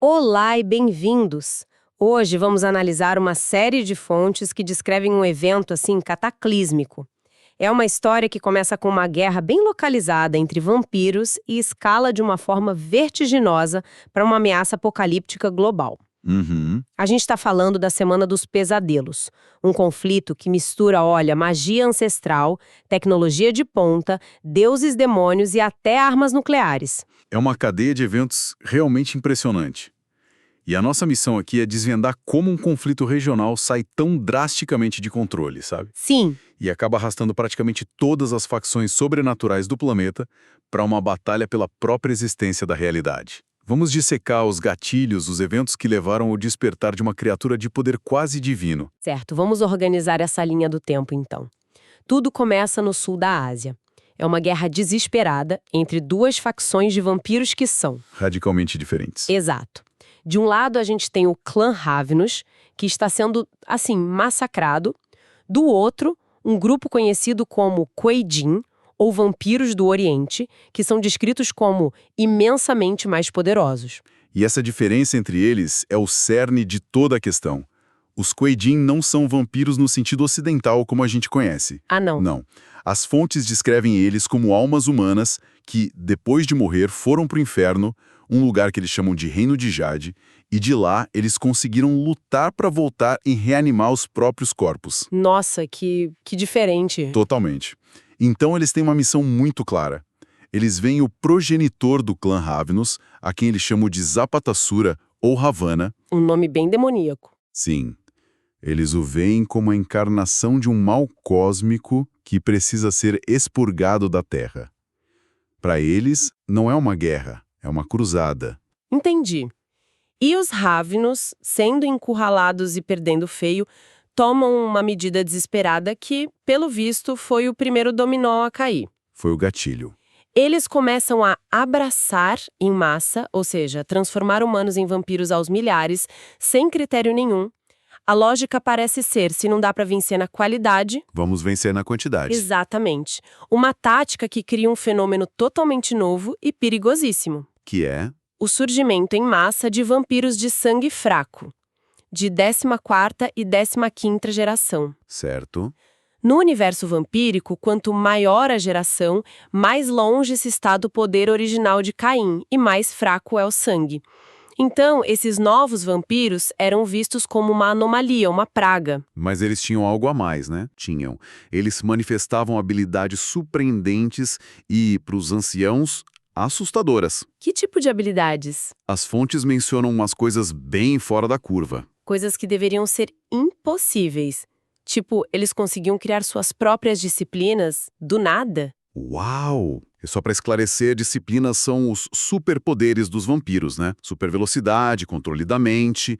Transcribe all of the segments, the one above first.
Olá e bem-vindos! Hoje vamos analisar uma série de fontes que descrevem um evento assim cataclísmico. É uma história que começa com uma guerra bem localizada entre vampiros e escala de uma forma vertiginosa para uma ameaça apocalíptica global. Uhum. A gente está falando da Semana dos Pesadelos, um conflito que mistura, olha, magia ancestral, tecnologia de ponta, deuses demônios e até armas nucleares. É uma cadeia de eventos realmente impressionante. E a nossa missão aqui é desvendar como um conflito regional sai tão drasticamente de controle, sabe? Sim, E acaba arrastando praticamente todas as facções sobrenaturais do planeta para uma batalha pela própria existência da realidade. Vamos dissecar os gatilhos, os eventos que levaram ao despertar de uma criatura de poder quase divino. certo, vamos organizar essa linha do tempo então. Tudo começa no sul da Ásia. É uma guerra desesperada entre duas facções de vampiros que são. Radicalmente diferentes. Exato. De um lado a gente tem o clã Ravnus, que está sendo, assim, massacrado. Do outro, um grupo conhecido como Kuei-jin, ou vampiros do Oriente, que são descritos como imensamente mais poderosos. E essa diferença entre eles é o cerne de toda a questão. Os Kuei-jin não são vampiros no sentido ocidental como a gente conhece. Ah, não. Não. As fontes descrevem eles como almas humanas que, depois de morrer, foram para o inferno, um lugar que eles chamam de Reino de Jade, e de lá eles conseguiram lutar para voltar e reanimar os próprios corpos. Nossa, que diferente. Totalmente. Então eles têm uma missão muito clara. Eles veem o progenitor do clã Ravnus, a quem eles chamam de Zapatasura ou Ravana. Um nome bem demoníaco. Sim. Eles o veem como a encarnação de um mal cósmico que precisa ser expurgado da Terra. Para eles, não é uma guerra, é uma cruzada. Entendi. E os Ravnus, sendo encurralados e perdendo feio, tomam uma medida desesperada que, pelo visto, foi o primeiro dominó a cair. Foi o gatilho. Eles começam a abraçar em massa, ou seja, transformar humanos em vampiros aos milhares, sem critério nenhum. A lógica parece ser, se não dá para vencer na qualidade... Vamos vencer na quantidade. Exatamente. Uma tática que cria um fenômeno totalmente novo e perigosíssimo. Que é? O surgimento em massa de vampiros de sangue fraco, de 14ª e 15ª geração. Certo. No universo vampírico, quanto maior a geração, mais longe se está do poder original de Caim e mais fraco é o sangue. Então, esses novos vampiros eram vistos como uma anomalia, uma praga. Mas eles tinham algo a mais, né? Tinham. Eles manifestavam habilidades surpreendentes e, para os anciãos, assustadoras. Que tipo de habilidades? As fontes mencionam umas coisas bem fora da curva. Coisas que deveriam ser impossíveis. Tipo, eles conseguiam criar suas próprias disciplinas do nada. Uau! E só para esclarecer, disciplinas são os superpoderes dos vampiros, né? Supervelocidade, controle da mente.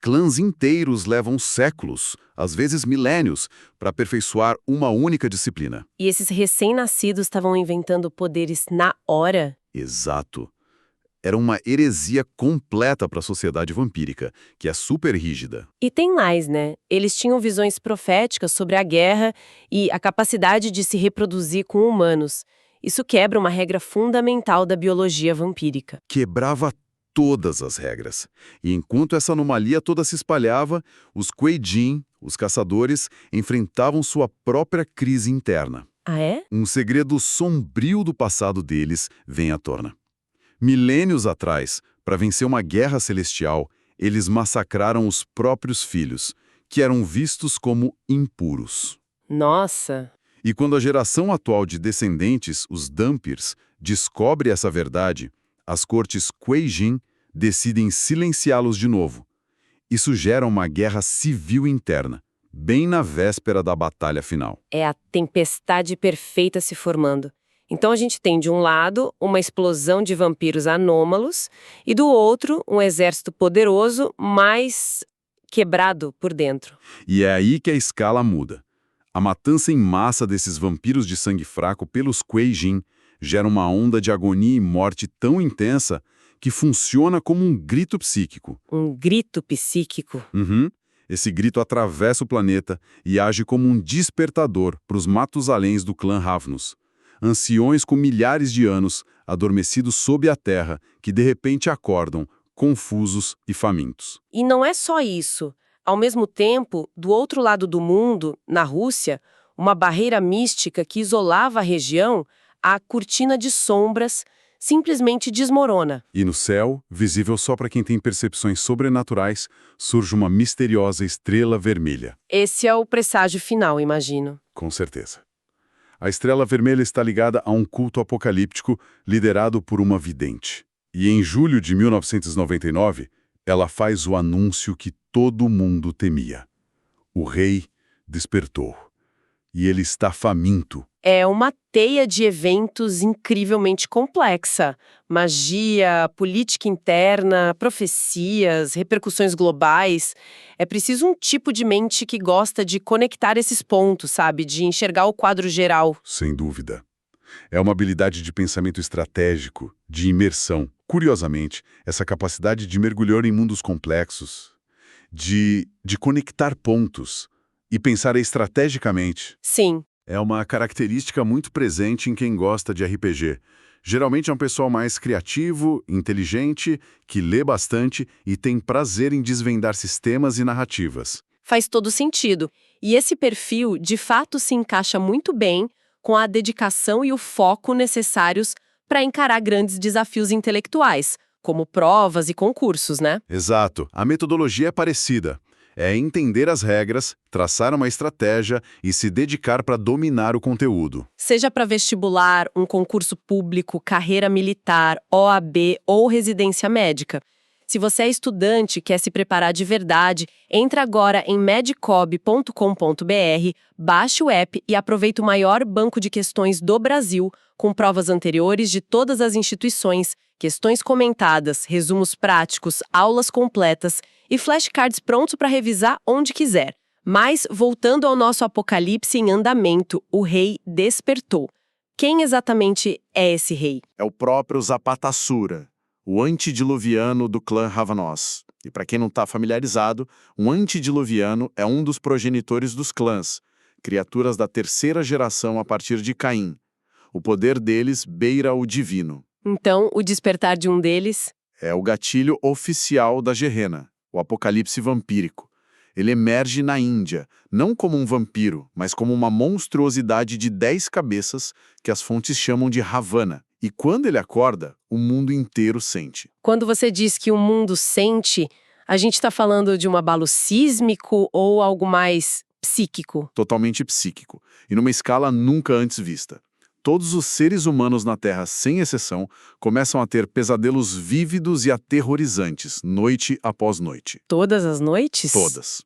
Clãs inteiros levam séculos, às vezes milênios, para aperfeiçoar uma única disciplina. E esses recém-nascidos estavam inventando poderes na hora? Exato. Era uma heresia completa para a sociedade vampírica, que é super rígida. E tem mais, né? Eles tinham visões proféticas sobre a guerra e a capacidade de se reproduzir com humanos. Isso quebra uma regra fundamental da biologia vampírica. Quebrava todas as regras. E enquanto essa anomalia toda se espalhava, os Kuei-jin, os caçadores, enfrentavam sua própria crise interna. Ah, é? Um segredo sombrio do passado deles vem à tona. Milênios atrás, para vencer uma guerra celestial, eles massacraram os próprios filhos, que eram vistos como impuros. Nossa! E quando a geração atual de descendentes, os Dampirs, descobre essa verdade, as cortes Kuei-jin decidem silenciá-los de novo. Isso gera uma guerra civil interna, bem na véspera da batalha final. É a tempestade perfeita se formando. Então a gente tem, de um lado, uma explosão de vampiros anômalos e, do outro, um exército poderoso, mas quebrado por dentro. E é aí que a escala muda. A matança em massa desses vampiros de sangue fraco pelos Kuei-jin gera uma onda de agonia e morte tão intensa que funciona como um grito psíquico. Um grito psíquico. Uhum. Esse grito atravessa o planeta e age como um despertador para os Matusaléns do clã Ravnus. Anciões com milhares de anos, adormecidos sob a terra, que de repente acordam, confusos e famintos. E não é só isso. Ao mesmo tempo, do outro lado do mundo, na Rússia, uma barreira mística que isolava a região, a cortina de sombras simplesmente desmorona. E no céu, visível só para quem tem percepções sobrenaturais, surge uma misteriosa estrela vermelha. Esse é o presságio final, imagino. Com certeza. A estrela vermelha está ligada a um culto apocalíptico liderado por uma vidente. E em julho de 1999, ela faz o anúncio que todo mundo temia. O rei despertou. E ele está faminto. É uma teia de eventos incrivelmente complexa. Magia, política interna, profecias, repercussões globais. É preciso um tipo de mente que gosta de conectar esses pontos, sabe? De enxergar o quadro geral. Sem dúvida. É uma habilidade de pensamento estratégico, de imersão. Curiosamente, essa capacidade de mergulhar em mundos complexos, de conectar pontos e pensar estrategicamente. Sim. É uma característica muito presente em quem gosta de RPG. Geralmente é um pessoal mais criativo, inteligente, que lê bastante e tem prazer em desvendar sistemas e narrativas. Faz todo sentido. E esse perfil, de fato, se encaixa muito bem com a dedicação e o foco necessários para encarar grandes desafios intelectuais, como provas e concursos, né? Exato. A metodologia é parecida. É entender as regras, traçar uma estratégia e se dedicar para dominar o conteúdo. Seja para vestibular, um concurso público, carreira militar, OAB ou residência médica. Se você é estudante e quer se preparar de verdade, entre agora em medcob.com.br, baixe o app e aproveite o maior banco de questões do Brasil, com provas anteriores de todas as instituições, questões comentadas, resumos práticos, aulas completas e flashcards prontos para revisar onde quiser. Mas, voltando ao nosso apocalipse em andamento, o rei despertou. Quem exatamente é esse rei? É o próprio Zapatassura, o antediluviano do clã Ravanos. E para quem não está familiarizado, um antediluviano é um dos progenitores dos clãs, criaturas da terceira geração a partir de Caim. O poder deles beira o divino. Então, o despertar de um deles... É o gatilho oficial da Gehenna, o apocalipse vampírico. Ele emerge na Índia, não como um vampiro, mas como uma monstruosidade de 10 cabeças que as fontes chamam de Ravana. E quando ele acorda, o mundo inteiro sente. Quando você diz que o mundo sente, a gente está falando de um abalo sísmico ou algo mais psíquico? Totalmente psíquico, e numa escala nunca antes vista. Todos os seres humanos na Terra, sem exceção, começam a ter pesadelos vívidos e aterrorizantes, noite após noite. Todas as noites? Todas.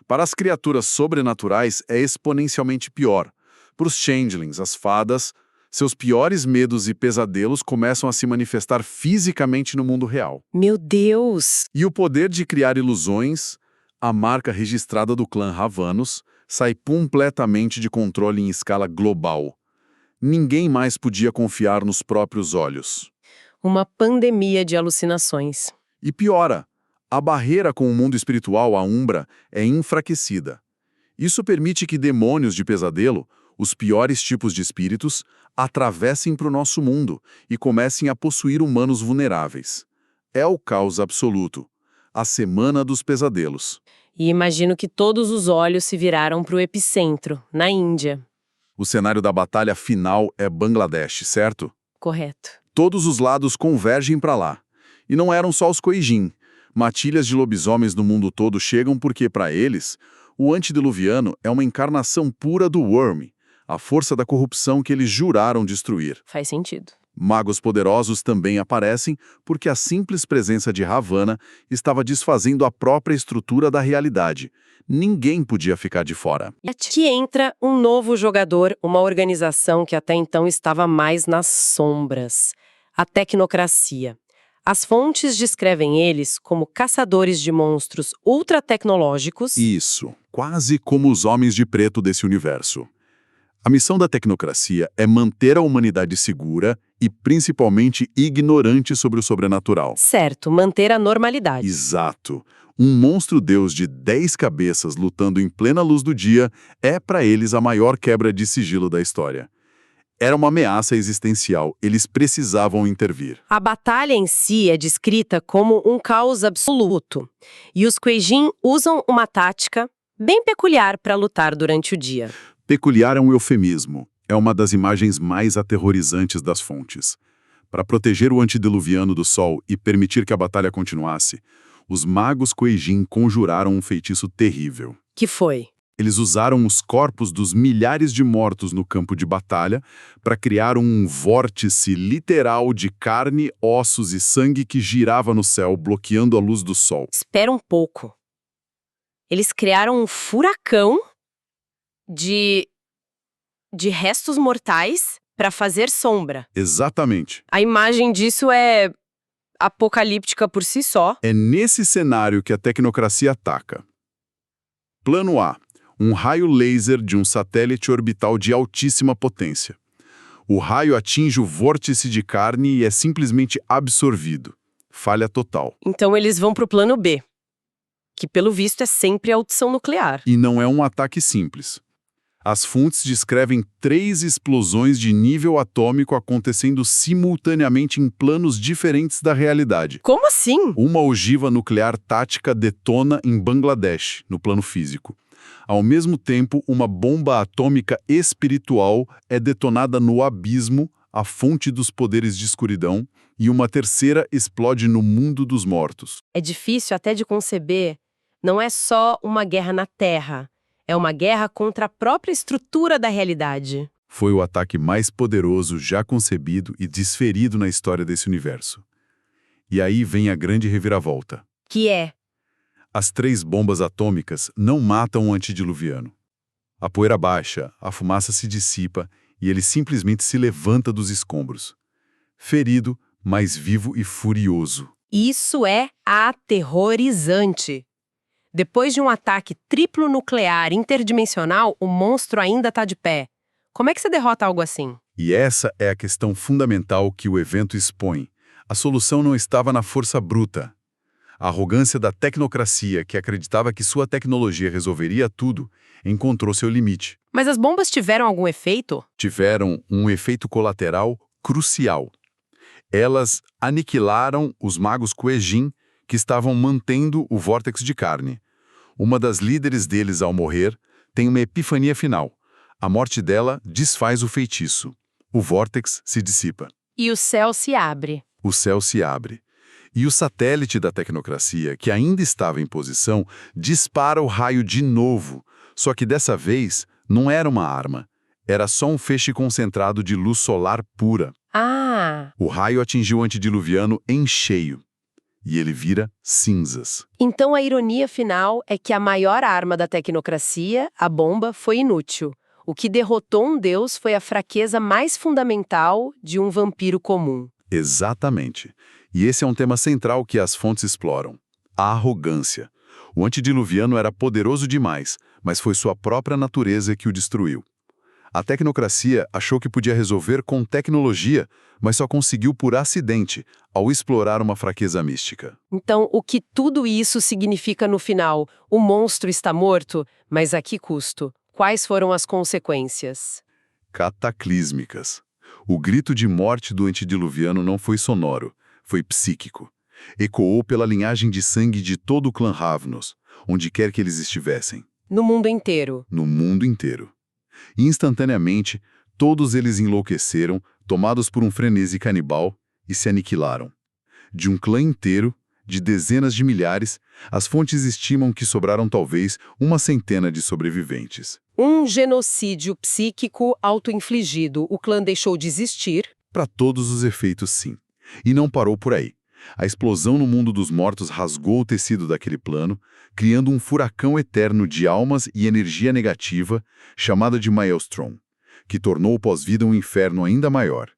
Para as criaturas sobrenaturais, é exponencialmente pior. Para os changelings, as fadas, seus piores medos e pesadelos começam a se manifestar fisicamente no mundo real. Meu Deus! E o poder de criar ilusões, a marca registrada do clã Ravanos, sai completamente de controle em escala global. Ninguém mais podia confiar nos próprios olhos. Uma pandemia de alucinações. E piora, a barreira com o mundo espiritual, a Umbra, é enfraquecida. Isso permite que demônios de pesadelo, os piores tipos de espíritos, atravessem para o nosso mundo e comecem a possuir humanos vulneráveis. É o caos absoluto. A semana dos pesadelos. E imagino que todos os olhos se viraram para o epicentro, na Índia. O cenário da batalha final é Bangladesh, certo? Correto. Todos os lados convergem para lá. E não eram só os Koijin. Matilhas de lobisomens no mundo todo chegam porque, para eles, o antediluviano é uma encarnação pura do Worm, a força da corrupção que eles juraram destruir. Faz sentido. Magos poderosos também aparecem porque a simples presença de Ravana estava desfazendo a própria estrutura da realidade. Ninguém podia ficar de fora. Que entra um novo jogador, uma organização que até então estava mais nas sombras. A tecnocracia. As fontes descrevem eles como caçadores de monstros ultratecnológicos. Isso, quase como os homens de preto desse universo. A missão da tecnocracia é manter a humanidade segura e principalmente ignorante sobre o sobrenatural. Certo, manter a normalidade. Exato. Um monstro-deus de 10 cabeças lutando em plena luz do dia é, para eles, a maior quebra de sigilo da história. Era uma ameaça existencial, eles precisavam intervir. A batalha em si é descrita como um caos absoluto, e os Kuei-jin usam uma tática bem peculiar para lutar durante o dia. Peculiar é um eufemismo, é uma das imagens mais aterrorizantes das fontes. Para proteger o antediluviano do sol e permitir que a batalha continuasse, os magos Kuei-jin conjuraram um feitiço terrível. Que foi? Eles usaram os corpos dos milhares de mortos no campo de batalha para criar um vórtice literal de carne, ossos e sangue que girava no céu, bloqueando a luz do sol. Espera um pouco. Eles criaram um furacão de restos mortais para fazer sombra. Exatamente. A imagem disso é apocalíptica por si só. É nesse cenário que a tecnocracia ataca. Plano A. Um raio laser de um satélite orbital de altíssima potência. O raio atinge o vórtice de carne e é simplesmente absorvido. Falha total. Então eles vão para o plano B, que pelo visto é sempre a opção nuclear. E não é um ataque simples. As fontes descrevem 3 explosões de nível atômico acontecendo simultaneamente em planos diferentes da realidade. Como assim? Uma ogiva nuclear tática detona em Bangladesh, no plano físico. Ao mesmo tempo, uma bomba atômica espiritual é detonada no abismo, a fonte dos poderes de escuridão, e uma terceira explode no mundo dos mortos. É difícil até de conceber. Não é só uma guerra na Terra. É uma guerra contra a própria estrutura da realidade. Foi o ataque mais poderoso já concebido e desferido na história desse universo. E aí vem a grande reviravolta. Que é? As 3 bombas atômicas não matam o antediluviano. A poeira baixa, a fumaça se dissipa e ele simplesmente se levanta dos escombros. Ferido, mas vivo e furioso. Isso é aterrorizante. Depois de um ataque triplo nuclear interdimensional, o monstro ainda está de pé. Como é que você derrota algo assim? E essa é a questão fundamental que o evento expõe. A solução não estava na força bruta. A arrogância da tecnocracia, que acreditava que sua tecnologia resolveria tudo, encontrou seu limite. Mas as bombas tiveram algum efeito? Tiveram um efeito colateral crucial. Elas aniquilaram os magos Kuei-jin, que estavam mantendo o vórtex de carne. Uma das líderes deles, ao morrer, tem uma epifania final. A morte dela desfaz o feitiço. O vórtex se dissipa. E o céu se abre. O céu se abre. E o satélite da tecnocracia, que ainda estava em posição, dispara o raio de novo. Só que dessa vez não era uma arma. Era só um feixe concentrado de luz solar pura. Ah! O raio atingiu o antediluviano em cheio. E ele vira cinzas. Então a ironia final é que a maior arma da tecnocracia, a bomba, foi inútil. O que derrotou um deus foi a fraqueza mais fundamental de um vampiro comum. Exatamente. E esse é um tema central que as fontes exploram. A arrogância. O antediluviano era poderoso demais, mas foi sua própria natureza que o destruiu. A tecnocracia achou que podia resolver com tecnologia, mas só conseguiu por acidente, ao explorar uma fraqueza mística. Então, o que tudo isso significa no final? O monstro está morto, mas a que custo? Quais foram as consequências? Cataclísmicas. O grito de morte do antediluviano não foi sonoro, foi psíquico. Ecoou pela linhagem de sangue de todo o clã Ravnos, onde quer que eles estivessem. No mundo inteiro. No mundo inteiro. E instantaneamente, todos eles enlouqueceram, tomados por um frenesi canibal, e se aniquilaram. De um clã inteiro, de dezenas de milhares, as fontes estimam que sobraram talvez uma centena de sobreviventes. Um genocídio psíquico auto-infligido. O clã deixou de existir. Para todos os efeitos, sim. E não parou por aí. A explosão no mundo dos mortos rasgou o tecido daquele plano, criando um furacão eterno de almas e energia negativa, chamada de Maelstrom, que tornou o pós-vida um inferno ainda maior.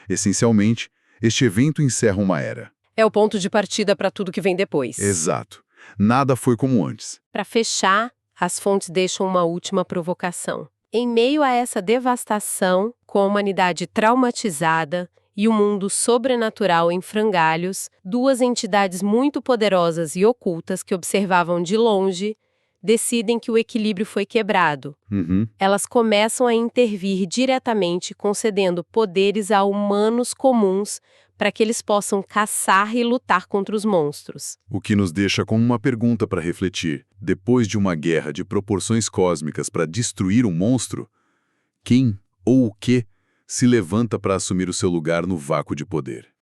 Essencialmente, este evento encerra uma era. É o ponto de partida para tudo que vem depois. Exato. Nada foi como antes. Para fechar, as fontes deixam uma última provocação. Em meio a essa devastação, com a humanidade traumatizada e o mundo sobrenatural em frangalhos, 2 entidades muito poderosas e ocultas que observavam de longe decidem que o equilíbrio foi quebrado. Elas começam a intervir diretamente, concedendo poderes a humanos comuns para que eles possam caçar e lutar contra os monstros. O que nos deixa com uma pergunta para refletir. Depois de uma guerra de proporções cósmicas para destruir um monstro, quem ou o que se levanta para assumir o seu lugar no vácuo de poder?